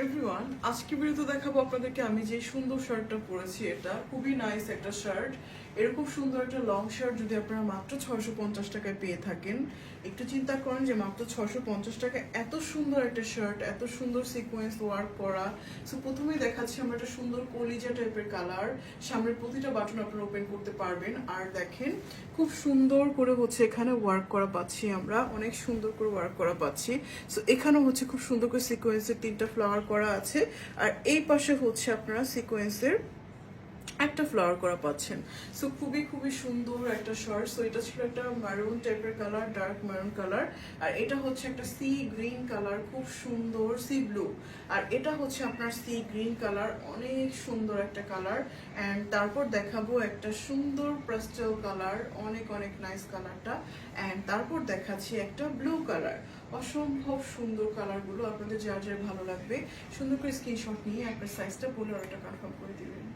Everyone, আজকে ভিডিওতে দেখাবো আপনাদেরকে আমি যে সুন্দর শার্টটা পরেছি। এটা খুবই নাইস একটা শার্ট। এরকম সুন্দর একটা লং শার্ট যদি আপনারা মাত্র 650 টাকায় পেয়ে থাকেন, একটু চিন্তা করেন যে মাত্র 650 টাকায় এত সুন্দর একটা শার্ট, এত সুন্দর সিকোয়েন্স ওয়ার্ক করা। সো প্রথমেই দেখাচ্ছি আমরা একটা সুন্দর কলিজা টাইপের কালার। সামনের প্রতিটা বাটন আপনারা ওপেন করতে পারবেন। আর দেখেন খুব সুন্দর করে হচ্ছে এখানে ওয়ার্ক করা পাচ্ছি, আমরা অনেক সুন্দর করে ওয়ার্ক করা পাচ্ছি। সো এখানে হচ্ছে খুব সুন্দর করে সিকোয়েন্সের 3টা ফ্লাওয়ার করা আছে। আর এই পাশে হচ্ছে আপনারা সিকোয়েন্সের একটা ফ্লাওয়ার করা পাচ্ছেন। সো খুবই খুবই সুন্দর একটা শার্ট। সো এটা ছিল একটা মারুন টাইপের কালার, ডার্ক মারুন কালার। আর এটা হচ্ছে একটা সি গ্রিন কালার, খুব সুন্দর সি ব্লু। আর এটা হচ্ছে আপনার সি গ্রিন কালার, অনেক সুন্দর একটা কালার। অ্যান্ড তারপর দেখাবো একটা সুন্দর প্যাস্টেল কালার, অনেক অনেক নাইস কালারটা। অ্যান্ড তারপর দেখাচ্ছি একটা ব্লু কালার। অসম্ভব সুন্দর কালারগুলো, আপনাদের যার যার ভালো লাগবে সুন্দর করে স্ক্রিনশট নিয়ে আপনার সাইজটা বলে অর্ডারটা কনফার্ম করে দিবেন।